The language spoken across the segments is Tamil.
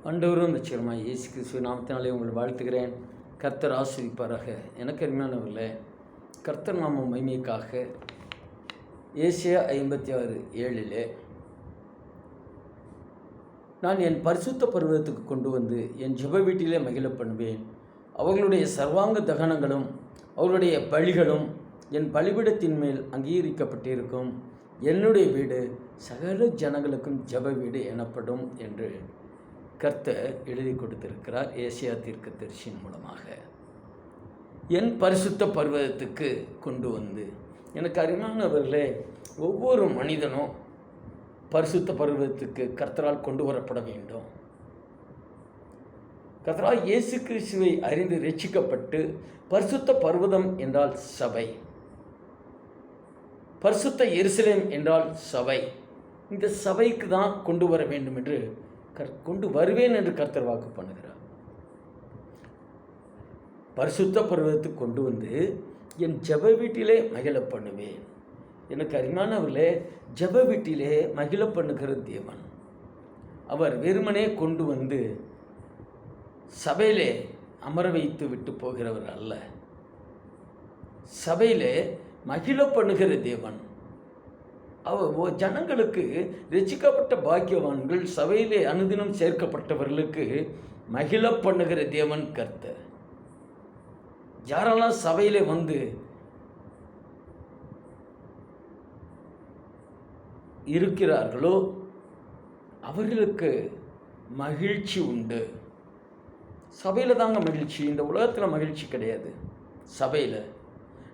ஆண்டவரும் ரட்சகருமாய் இயேசு கிறிஸ்துவின் நாமத்தினாலே உங்களை வாழ்த்துகிறேன். கர்த்தர் ஆசீர்வதிப்பாராக. எனக்கு அருமையானவர்களே, கர்த்தர் நாம மகிமைக்காக ஏசாயா 56:7 நான் என் பரிசுத்த பர்வதத்துக்கு கொண்டு வந்து என் ஜெப வீட்டிலே மகிழ பண்ணுவேன். அவர்களுடைய சர்வாங்க தகனங்களும் அவர்களுடைய பலிகளும் என் பலிபீடத்தின் மேல் அங்கீகரிக்கப்பட்டிருக்கும். என்னுடைய வீடு சகல ஜனங்களுக்கும் ஜெப வீடு எனப்படும் என்று கர்த்தர் எழுதி கொடுத்திருக்கிறார் ஏசாயா தீர்க்கதரிசியின் மூலமாக. என் பரிசுத்த பர்வதத்துக்கு கொண்டு வந்து, எனக்கு அருமையானவர்களே, ஒவ்வொரு மனிதனும் பரிசுத்த பர்வதத்துக்கு கர்த்தரால் கொண்டு வரப்பட வேண்டும். கர்த்தரால் இயேசு கிறிஸ்துவை அறிந்து ரட்சிக்கப்பட்டு, பரிசுத்த பர்வதம் என்றால் சபை, பரிசுத்த எருசலேம் என்றால் சபை, இந்த சபைக்கு தான் கொண்டு வர வேண்டும் என்று கொண்டு வருவேன் என்று கர்த்தர் வாக்கு பண்ணுகிறார். பரிசுத்த பர்வதத்துக்கு கொண்டு வந்து என் ஜெப வீட்டிலே மகிழ பண்ணுவேன். எனக்கு அருமையானவர்களே, ஜெப வீட்டிலே மகிழ பண்ணுகிற தேவன். அவர் வெறுமனே கொண்டு வந்து சபையிலே அமர வைத்து விட்டு போகிறவர் அல்ல. சபையிலே மகிழ பண்ணுகிற தேவன். அவர் ஜனங்களுக்கு, ரட்சிக்கப்பட்ட பாக்கியவான்கள், சபையிலே அனுதினம் சேர்க்கப்பட்டவர்களுக்கு மகிழ பண்ணுகிற தேவன் கர்த்தர். யாரெல்லாம் சபையிலே வந்து இருக்கிறார்களோ அவர்களுக்கு மகிழ்ச்சி உண்டு. சபையில் தாங்க மகிழ்ச்சி, இந்த உலகத்தில் மகிழ்ச்சி கிடையாது. சபையில்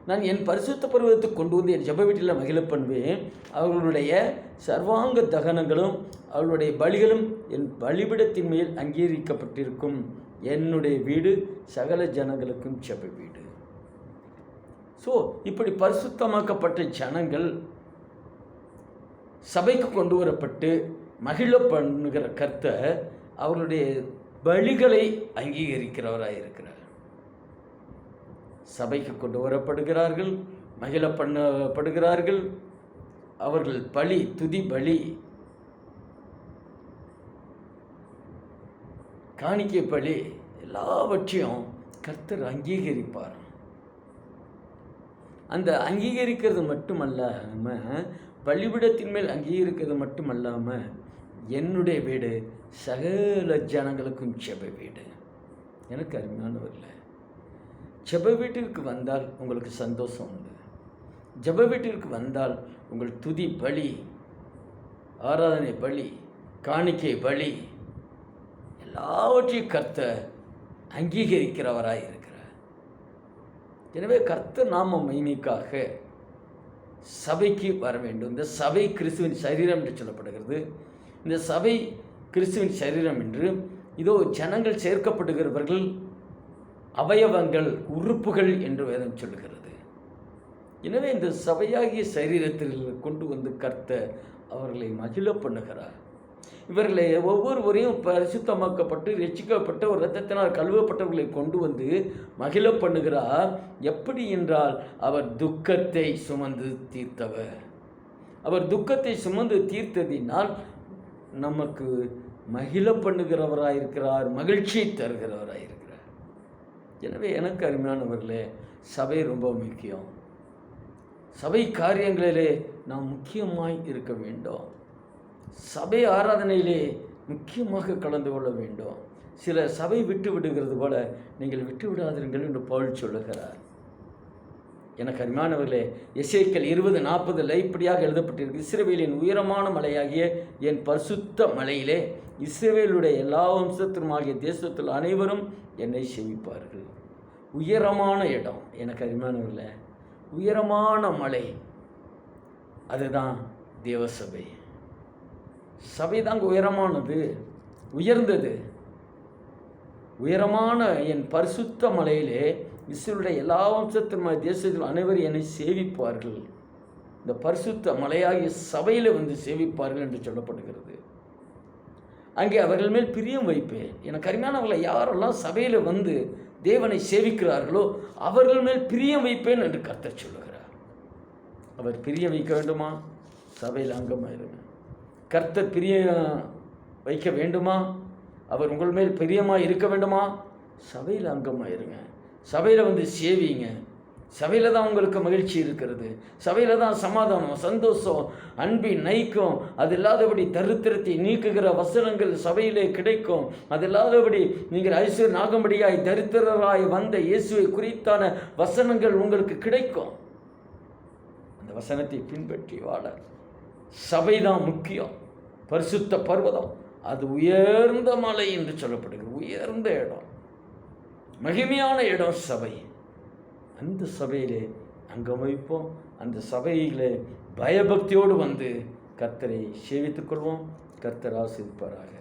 நான் என் பரிசுத்த பர்வதத்துக்கு கொண்டு வந்து என் ஜெப வீட்டில் மகிழ பண்ணுவேன். அவர்களுடைய சர்வாங்க தகனங்களும் அவர்களுடைய பலிகளும் என் பலிபீடத்தின் மேல் அங்கீகரிக்கப்பட்டிருக்கும். என்னுடைய வீடு சகல ஜனங்களுக்கும் ஜெப வீடு. ஸோ இப்படி பரிசுத்தமாக்கப்பட்ட ஜனங்கள் சபைக்கு கொண்டு வரப்பட்டு மகிழ பண்ணுகிற கர்த்தர் அவர்களுடைய பலிகளை அங்கீகரிக்கிறவராக இருக்கிறார். சபைக்கு கொண்டு வரப்படுகிறார்கள், மகிழ பண்ணப்படுகிறார்கள். அவர்கள் பலி, துதி பலி, காணிக்கை பலி எல்லாவற்றையும் கர்த்தர் அங்கீகரிப்பார். அந்த அங்கீகரிக்கிறது மட்டுமல்லாமல், பலிபீடத்தின் மேல் அங்கீகரிக்கிறது மட்டுமல்லாமல், என்னுடைய வீடு சகல ஜனங்களுக்கும் ஜெப வீடு. எனக்கு அருமையானவர்களே, ஜெப வீட்டிற்கு வந்தால் உங்களுக்கு சந்தோஷம் உண்டு. ஜெப வீட்டிற்கு வந்தால் உங்கள் துதி பலி, ஆராதனை பலி, காணிக்கை பலி எல்லாவற்றையும் கர்த்தர் அங்கீகரிக்கிறவராய் இருக்கிறார். எனவே கர்த்தர் நாம மகிமைக்காக சபைக்கு வர வேண்டும். இந்த சபை கிறிஸ்துவின் சரீரம் என்று சொல்லப்படுகிறது. இந்த சபை கிறிஸ்துவின் சரீரம் என்று, இதோ ஜனங்கள் சேர்க்கப்படுகிறவர்கள் அவயவங்கள், உறுப்புகள் என்று வேதம் சொல்லுகிறது. எனவே இந்த சபையாகிய சரீரத்தில் கொண்டு வந்து கர்த்தர் அவர்களை மகிழ பண்ணுகிறார். இவர்களை ஒவ்வொருவரையும் பரிசுத்தமாக்கப்பட்டு ரட்சிக்கப்பட்ட ஒரு இரத்தத்தினால் கழுவப்பட்டவர்களை கொண்டு வந்து மகிழ பண்ணுகிறார். எப்படி என்றால், அவர் துக்கத்தை சுமந்து தீர்த்தவர். அவர் துக்கத்தை சுமந்து தீர்த்ததினால் நமக்கு மகிழ பண்ணுகிறவராயிருக்கிறார், மகிழ்ச்சியை தருகிறவராயிருக்கிறார். எனவே எனக்கு அருமையானவர்களே, சபை ரொம்ப முக்கியம். சபை காரியங்களிலே நாம் முக்கியமாய் இருக்க வேண்டும். சபை ஆராதனையிலே முக்கியமாக கலந்து கொள்ள வேண்டும். சில சபை விட்டு விடுகிறது போல நீங்கள் விட்டு விடாதீர்கள் என்று பவுல் சொல்லுகிறார். எனக்கு அருமையானவர்களே, எசேக்கியேல் 20:40 இப்படியாக எழுதப்பட்டிருக்கு. இஸ்ரவேலின் உயரமான மலையாகிய என் பரிசுத்த மலையிலே இஸ்ரவேலுடைய எல்லா வம்சத்திலுமாகிய தேசத்தில் அனைவரும் என்னை சேவிப்பார்கள். உயரமான இடம். எனக்கு அருமையானவர்களே, உயரமான மலை, அதுதான் தேவசபை. சபை தாங்க உயரமானது, உயர்ந்தது. உயரமான என் பரிசுத்த மலையிலே இஸ்ரவேலுடைய எல்லா வம்சத்திலுமாகிய தேசத்தில் அனைவரும் என்னை சேவிப்பார்கள். இந்த பரிசுத்த மலையாகிய சபையில் வந்து சேவிப்பார்கள் என்று சொல்லப்படுகிறது. அங்கே அவர்கள் மேல் பிரியம் வைப்பேன். எனக்கு அருமையானவர்களை, யாரெல்லாம் சபையில் வந்து தேவனை சேவிக்கிறார்களோ அவர்கள் மேல் பிரியம் வைப்பேன் என்று கர்த்தர் சொல்லுகிறார். அவர் பிரியம் வைக்க வேண்டுமா? சபையில் அங்கமாயிருங்க. கர்த்தர் பிரியம் வைக்க வேண்டுமா? அவர் உங்கள் மேல் பிரியமாக இருக்க வேண்டுமா? சபையில் அங்கமாக இருங்க. சபையில் வந்து சேவிங்க. சபையில் தான் உங்களுக்கு மகிழ்ச்சி இருக்கிறது. சபையில் தான் சமாதானம், சந்தோஷம், அன்பின் நைக்கும். அது இல்லாதபடி தரித்திரத்தை நீக்குகிற வசனங்கள் சபையிலே கிடைக்கும். அது இல்லாதபடி நீங்கள் ஐஸ்வர்யனாகும்படியாய் தரித்திரராய் வந்த இயேசுவை குறித்தான வசனங்கள் உங்களுக்கு கிடைக்கும். அந்த வசனத்தை பின்பற்றி வாழ சபைதான் முக்கியம். பரிசுத்த பர்வதம் அது உயர்ந்த மலை என்று சொல்லப்படுகிறது. உயர்ந்த இடம், மகிமையான இடம் சபை. அந்த சபையிலே அங்கம் வைப்போம். அந்த சபையிலே பயபக்தியோடு வந்து கர்த்தரை சேவித்துக் கொள்வோம். கர்த்தர் ஆசீர்வதிப்பாராக.